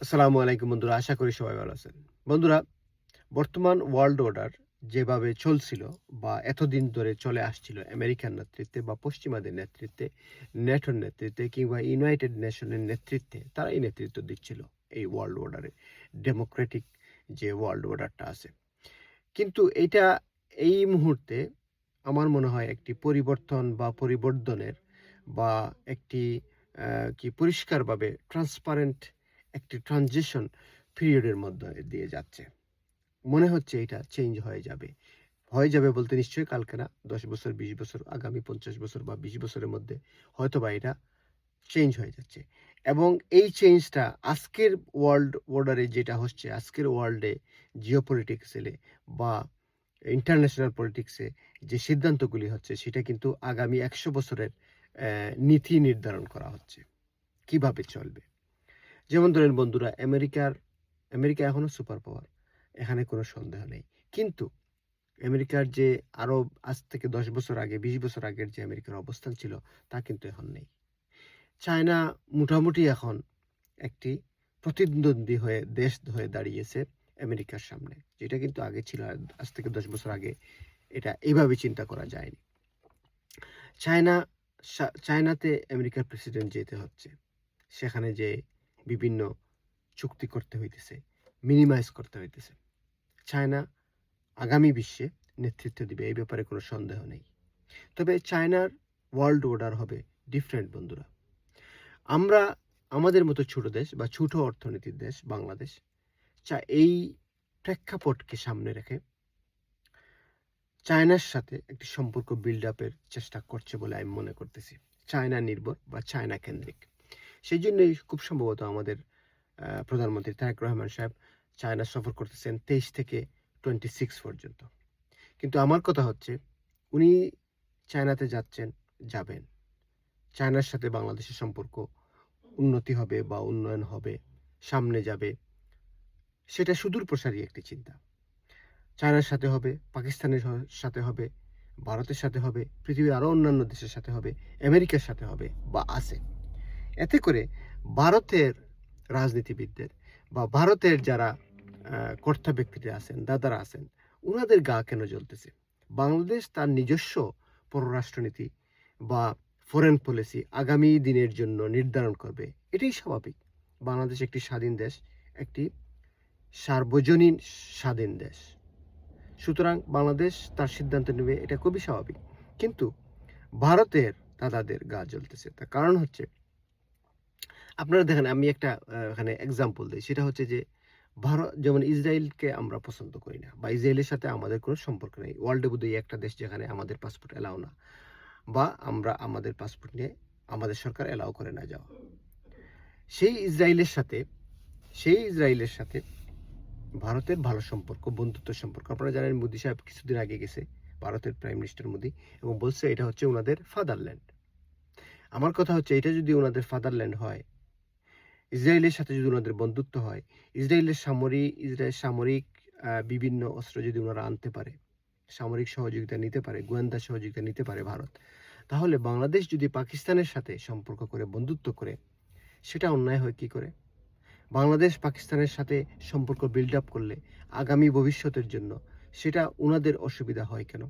আসসালামু আলাইকুম বন্ধুরা, আশা করি সবাই ভালো আছেন। বন্ধুরা, বর্তমান ওয়ার্ল্ড অর্ডার যেভাবে চলছিল বা এতদিন ধরে চলে আসছিল আমেরিকার নেতৃত্বে বা পশ্চিমাদের নেতৃত্বে, ন্যাটোর নেতৃত্বে কিংবা ইউনাইটেড নেশনের নেতৃত্বে তারাই নেতৃত্ব দিচ্ছিল এই ওয়ার্ল্ড অর্ডারে, ডেমোক্রেটিক যে ওয়ার্ল্ড অর্ডারটা আছে। কিন্তু এটা এই মুহূর্তে আমার মনে হয় একটি পরিবর্তন বা পরিবর্ধনের বা একটি কি পরিষ্কারভাবে ট্রান্সপারেন্ট একটি ট্রানজিশন পিরিয়ডের মধ্যে দিয়ে যাচ্ছে। মনে হচ্ছে এটা চেঞ্জ হয়ে যাবে। হয়ে যাবে বলতে নিশ্চয়ই কালকে না, ১০ বছর, ২০ বছর, আগামী ৫০ বছর বা ২০ বছরের মধ্যে হয়তোবা এটা চেঞ্জ হয়ে যাচ্ছে। এবং এই চেঞ্জটা আজকের ওয়ার্ল্ড অর্ডারে যেটা হচ্ছে, আজকের ওয়ার্ল্ডে জিওপলিটিক্সে বা ইন্টারন্যাশনাল পলিটিক্সে যে সিদ্ধান্তগুলি হচ্ছে সেটা কিন্তু আগামী ১০০ বছরের নীতি নির্ধারণ করা হচ্ছে। কিভাবে চলবে? যেমন ধরেন বন্ধুরা, আমেরিকা এখনো সুপার পাওয়ার। এখানে কোনো সন্দেহ নেই। কিন্তু আমেরিকার যে আরো আজ থেকে ১০ বছর আগে, ২০ বছর আগের যে আমেরিকার অবস্থান ছিল তা কিন্তু এখন নেই। চায়না মোটামুটি এখন একটি প্রতিদ্বন্দ্বী দেশ হয়ে দাঁড়িয়েছে আমেরিকার সামনে। যেটা কিন্তু আগে ছিল আজ থেকে ১০ বছর আগে এটা এভাবে চিন্তা করা যায়নি। চায়না চায়নাতে আমেরিকার প্রেসিডেন্ট যেতে হচ্ছে। সেখানে যেয়ে বিভিন্ন চুক্তি করতে হইতেছে, মিনিমাইজ করতে হইতেছে। চায়না আগামী বিশ্বে নেতৃত্ব দিবে, এই ব্যাপারে কোনো সন্দেহ নেই। তবে চায়নার ওয়ার্ল্ড অর্ডার হবে ডিফারেন্ট বন্ধুরা। আমরা আমাদের মতো ছোট দেশ বা ছোট অর্থনীতির দেশ বাংলাদেশ এই প্রেক্ষাপটকে সামনে রেখে চায়নার সাথে একটি সম্পর্ক বিল্ড আপের চেষ্টা করছে বলে আমি মনে করতেছি। চায়না নির্ভর বা চায়না কেন্দ্রিক। সেই জন্যই খুব সম্ভবত আমাদের প্রধানমন্ত্রী তারেক রহমান সাহেব চায়না সফর করতেছেন ২৩ থেকে 26 পর্যন্ত। কিন্তু আমার কথা হচ্ছে, উনি চায়নাতে যাবেন। চায়নার সাথে বাংলাদেশের সম্পর্ক উন্নতি হবে বা উন্নয়ন হবে, সামনে যাবে। সেটা সুদূর প্রসারী একটি চিন্তা। চায়নার সাথে হবে, পাকিস্তানের সাথে হবে, ভারতের সাথে হবে, পৃথিবীর আরো অন্যান্য দেশের সাথে হবে, আমেরিকার সাথে হবে বা আছে। এতে করে ভারতের রাজনীতিবিদদের বা ভারতের যারা কর্তা ব্যক্তিরা আছেন, দাদারা আছেন, উনাদের গা কেন জ্বলতেছে? বাংলাদেশ তার নিজস্ব পররাষ্ট্রনীতি বা ফরেন পলিসি আগামী দিনের জন্য নির্ধারণ করবে। এটাই স্বাভাবিক। বাংলাদেশ একটি স্বাধীন দেশ, একটি সার্বজনীন স্বাধীন দেশ। সুতরাং বাংলাদেশ তার সিদ্ধান্ত নেবে, এটা খুবই স্বাভাবিক। কিন্তু ভারতের দাদাদের গা জ্বলতেছে। তার কারণ হচ্ছে, আপনারা দেখেন, আমি একটা এখানে এক্সাম্পল দেই। সেটা হচ্ছে যে যেমন ইসরায়েলকে আমরা পছন্দ করি না বা ইসরায়েলের সাথে আমাদের কোনো সম্পর্ক নেই। ওয়ার্ল্ডে বোধহয় একটা দেশ যেখানে আমাদের পাসপোর্ট এলাও না বা আমরা আমাদের পাসপোর্ট নিয়ে আমাদের সরকার এলাও করে না যাওয়া। সেই ইসরায়েলের সাথে সেই ইসরায়েলের সাথে ভারতের ভালো সম্পর্ক, বন্ধুত্ব সম্পর্ক। আপনারা জানেন মোদি সাহেব কিছুদিন আগে গেছে, ভারতের প্রাইম মিনিস্টার মোদি, এবং বলছে এটা হচ্ছে উনাদের ফাদারল্যান্ড। আমার কথা হচ্ছে, এটা যদি উনাদের ফাদারল্যান্ড হয়, ইসরায়েলের সাথে যদি ওনাদের বন্ধুত্ব হয়, ইসরায়েল সামরিক বিভিন্ন অস্ত্র যদি ওনারা আনতে পারে, সামরিক সহযোগিতা নিতে পারে, গোয়েন্দা সহযোগিতা নিতে পারে ভারত, তাহলে বাংলাদেশ যদি পাকিস্তানের সাথে সম্পর্ক করে, বন্ধুত্ব করে, সেটা অন্যায় হয় কি করে? বাংলাদেশ পাকিস্তানের সাথে সম্পর্ক বিল্ড আপ করলে আগামী ভবিষ্যতের জন্য সেটা উনাদের অসুবিধা হয় কেন?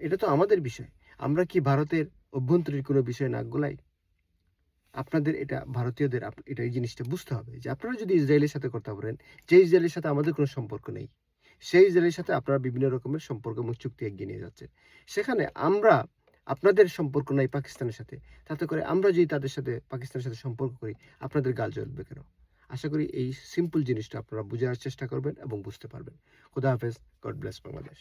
এটা তো আমাদের বিষয়। আমরা কি ভারতের অভ্যন্তরীণ কোনো বিষয়ে নাক গলাই? আপনাদের এটা ভারতীয়দের এটা এই জিনিসটা বুঝতে হবে যে আপনারা যদি ইসরায়েলের সাথে কথা বলেন, যে ইসরায়েলের সাথে আমাদের কোনো সম্পর্ক নেই, সেই ইসরায়েলের সাথে আপনারা বিভিন্ন রকমের সম্পর্ক এবং চুক্তি এগিয়ে নিয়ে যাচ্ছেন। সেখানে আপনাদের সম্পর্ক নাই পাকিস্তানের সাথে। তাতে করে আমরা যদি তাদের সাথে, পাকিস্তানের সাথে সম্পর্ক করি, আপনাদের গাল জ্বলবে কেন? আশা করি এই সিম্পল জিনিসটা আপনারা বুঝার চেষ্টা করবেন এবং বুঝতে পারবেন। খোদা হাফেজ। God bless Bangladesh.